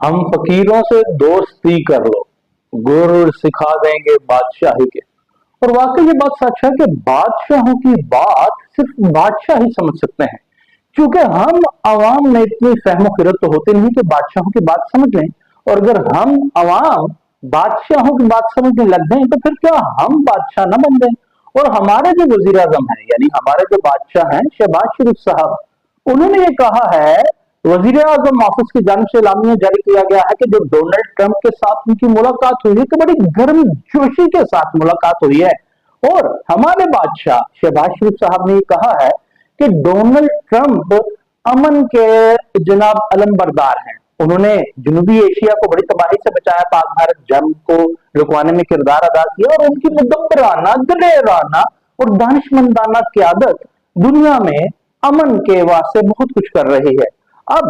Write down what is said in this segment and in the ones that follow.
हम फकीरों से दोस्ती कर लो, गुर सिखा देंगे बादशाही के। और वाकई ये बात सच है कि बादशाहों की बात सिर्फ बादशाह ही समझ सकते हैं, क्योंकि हम आवाम में इतनी फहमो खिरत तो होती नहीं कि बादशाहों की बात समझ लें। और अगर हम आवाम बादशाहों की बात समझने लग जाएं तो फिर क्या हम बादशाह न बन जाएं। और हमारे जो वजीर आजम है, यानी हमारे जो बादशाह हैं शहबाज शरीफ साहब, उन्होंने ये कहा है, वजीर आजम ऑफिस की जानिब से एलामिया जारी किया गया है कि जो डोनाल्ड ट्रंप के साथ उनकी मुलाकात हुई है तो बड़ी गर्म जोशी के साथ मुलाकात हुई है। और हमारे बादशाह शहबाज शरीफ साहब ने ये कहा है कि डोनाल्ड ट्रंप अमन के जनाब अलमबरदार हैं। उन्होंने जनूबी एशिया को बड़ी तबाही से बचाया, पाक भारत जंग को रुकवाने में किरदार अदा किया, और उनकी मुदब्बराना, दलेराना और दानिशमंदाना क़यादत दुनिया में अमन के वास्ते बहुत कुछ कर रही है। अब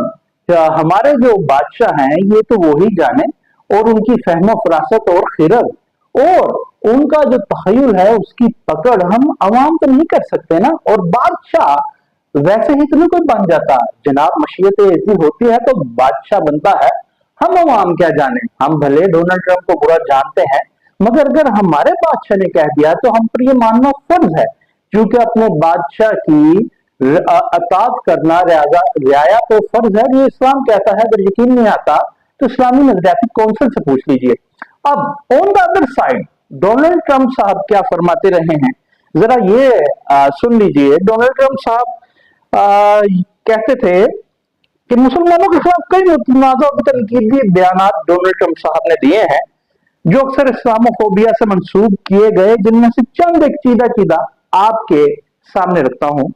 हमारे जो बादशाह हैं ये तो वो ही जाने, और उनकी फहम फरासत और खिरत और उनका जो तखय्युल है उसकी पकड़ हम अवाम तो नहीं कर सकते ना। और बादशाह वैसे ही तो नहीं कोई बन जाता जनाब, मशीयत ऐसी होती है तो बादशाह बनता है। हम अवाम क्या जाने, हम भले डोनाल्ड ट्रंप को बुरा जानते हैं, मगर अगर हमारे बादशाह ने कह दिया तो हम पर ये मानना फर्ज है, क्योंकि अपने बादशाह की अतात करना रियाया तो फर्ज है। ये इस्लाम कहता है। अगर यकीन नहीं आता तो इस्लामी नजरियाती कौंसिल से पूछ लीजिए। अब on the other side Donald Trump साहब क्या फरमाते रहे हैं, जरा ये सुन लीजिए। डोनाल्ड ट्रंप साहब कहते थे कि मुसलमानों के खिलाफ कई मुतनाज़ा और तनकीदी बयानात डोनाल्ड ट्रंप साहब ने दिए हैं, जो अक्सर इस्लामोफोबिया से मंसूब किए गए, जिनमें से चंद एक चीदा चीदा आपके सामने रखता हूं।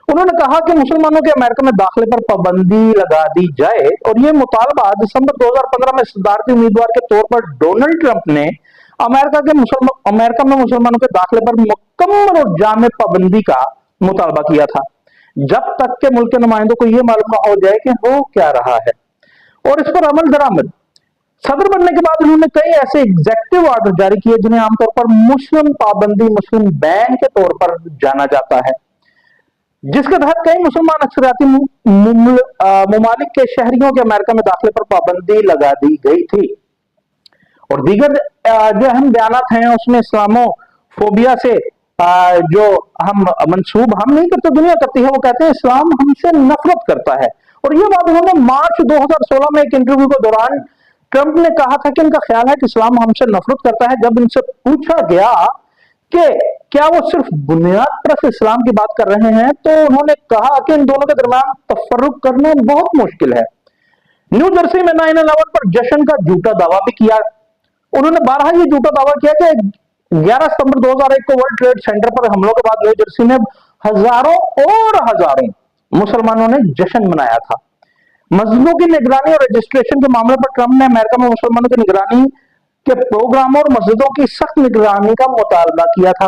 उन्होंने कहा कि मुसलमानों के अमेरिका में दाखिले पर पाबंदी लगा दी जाए, और यह मुतालबा दिसंबर 2015 में सदारती उम्मीदवार के तौर पर डोनाल्ड ट्रंप ने अमेरिका में मुसलमानों के दाखिले पर मुकम्मल और जामे पाबंदी का मुतालबा किया था, जब तक के मुल्क के नुमाइंदों को यह मालूम हो जाए कि हो क्या रहा है। और इस पर अमल दरामद सदर बनने के बाद उन्होंने कई ऐसे एग्जेक्टिव ऑर्डर जारी किए जिन्हें आमतौर पर मुस्लिम पाबंदी, मुस्लिम बैन के तौर पर जाना जाता है, जिसके तहत कई मुसलमान अक्सरियाती ममालिक के शहरियों के अमेरिका में दाखिले पर पाबंदी लगा दी गई थी। और दीगर जो अहम बयानात हैं उसमें इस्लामोफोबिया से जो हम मंसूब हम नहीं करते, दुनिया करती है। वो कहते हैं इस्लाम हमसे नफरत करता है। और ये बात उन्होंने मार्च 2016 में एक इंटरव्यू के दौरान ट्रंप ने कहा था कि इनका ख्याल है कि इस्लाम हमसे नफरत करता है। जब इनसे पूछा गया कि क्या वो सिर्फ बुनियाद पर इस्लाम की बात कर रहे हैं, तो उन्होंने कहा कि इन दोनों के दरमियान तफर्रुक करना बहुत मुश्किल है। न्यू जर्सी में 9/11 पर जश्न का झूठा दावा भी किया। उन्होंने 12 ये झूठा दावा किया कि 11 सितंबर 2001 को वर्ल्ड ट्रेड सेंटर पर हमलों के बाद न्यू जर्सी में हजारों और हजारों मुसलमानों ने जश्न मनाया था। मस्जिदों की निगरानी और रजिस्ट्रेशन के मामले पर ट्रंप ने अमेरिका में मुसलमानों की निगरानी के प्रोग्रामों और मस्जिदों की सख्त निगरानी का मुतालबा किया था,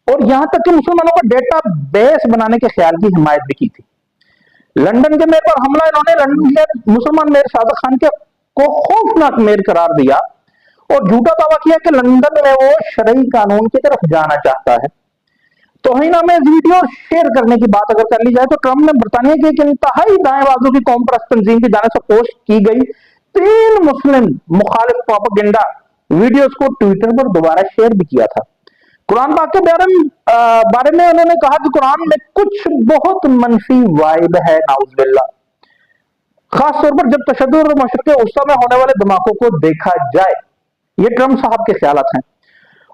और यहां तक कि मुसलमानों का डेटा बेस बनाने के ख्याल की हिमायत भी की थी। लंदन के मेयर पर हमला इन्होंने लंदन के मुसलमान मेयर सादिक खान के को खौफनाक मेयर करार दिया और झूठा दावा किया कि लंदन में वो शरई कानून की तरफ जाना चाहता है। तौहीन में वीडियो शेयर करने की बात अगर कर ली जाए तो ट्रंप ने बरतानिया की एक इंतहाई दाएं बाजू की कौम परस्त तंजीम की जाने से पोस्ट की गई 3 मुस्लिम मुखालिफ प्रोपेगेंडा वीडियोस को ट्विटर पर दोबारा शेयर भी किया था। कुरान पाक के बारे में उन्होंने कहा कि कुरान में कुछ बहुत मनफी वाइब है, नाउज़ुबिल्लाह, खास तौर पर जब तशद्दुद और मशरिक़ वस्ता में होने वाले धमाकों को देखा जाए। ये ट्रंप साहब के ख्यालात हैं,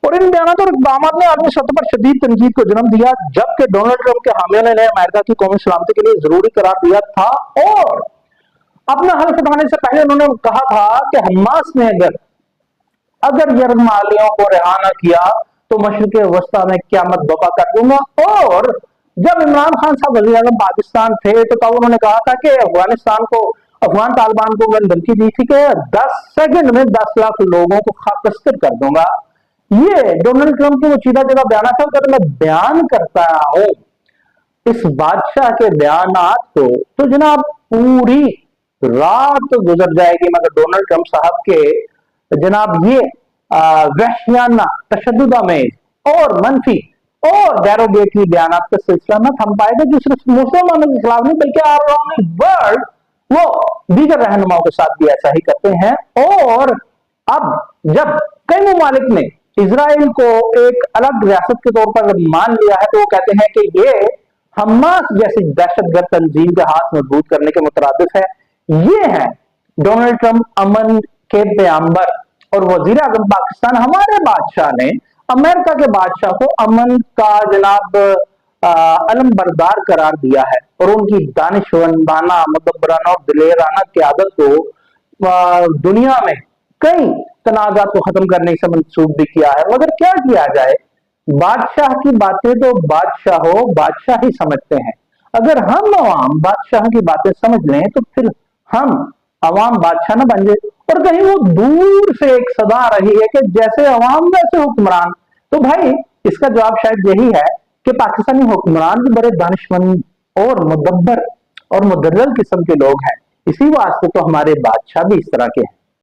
और इन बयानों और इक़दाम ने आलमी सतह पर शदीद तनकीद को जन्म दिया, जबकि डोनाल्ड ट्रंप के हामियों ने अमेरिका की कौमी सलामती के लिए जरूरी करार दिया था। और अपना हल्फ उठाने से पहले उन्होंने कहा था कि हमास ने अगर यरमालियों को रिहा न किया तो मशरिक़ वस्ता में क़यामत बर्पा कर दूंगा। और जब इमरान खान साहब वज़ीर आज़म पाकिस्तान थे तो तब उन्होंने कहा था कि अफगान तालिबान को मैंने धमकी दी थी कि 10 सेकंड में 10 लाख लोगों को खाकस्तर कर दूंगा। ये डोनाल्ड ट्रंप के वो सीधा सीधा बयान था। अगर मैं बयान करता हूं इस बादशाह के बयानात को तो जनाब पूरी रात गुजर जाएगी, मगर डोनाल्ड ट्रंप साहब के जनाब ये वहशियाना, तशद्दुदामेज और मनफी और डेरोगेटरी बयानात का सिलसिला न थम पाएगा, जो सिर्फ मुसलमानों के खिलाफ नहीं बल्कि ऑल अराउंड द वर्ल्ड वो दीगर रहनुमाओं के साथ भी ऐसा ही करते हैं। और अब जब कई ममालिक ने इजराइल को एक अलग रियासत के तौर पर मान लिया है, तो वो कहते हैं कि ये हमास जैसी दहशतगर्द तंजीम के हाथ मजबूत करने के मुतरादिफ है। ये है डोनाल्ड ट्रंप अमन के पैगंबर और वजीर आजम पाकिस्तान। हमारे बादशाह ने अमेरिका के बादशाह को अमन का जनाब अलम बरदार करार दिया है और उनकी दानिशवंदाना, मुदब्बराना और दिलेराना क़यादत को दुनिया में कई तनाज़ात को खत्म करने से मंसूब भी किया है। मगर क्या किया जाए, बादशाह की बातें तो बादशाह ही समझते हैं। अगर हम अवाम बादशाह की बातें समझ लें तो फिर हम अवाम बादशाह ना बन जाए। और कहीं वो दूर से एक सदा आ रही है कि जैसे अवाम वैसे हुक्मरान। तो भाई इसका जवाब शायद यही है कि पाकिस्तानी हुक्मरान भी बड़े दानिशमंद और मुदब्बर और मुदर्रल किस्म के लोग हैं। इसी वास्ते तो हमारे बादशाह भी इस तरह के हैं।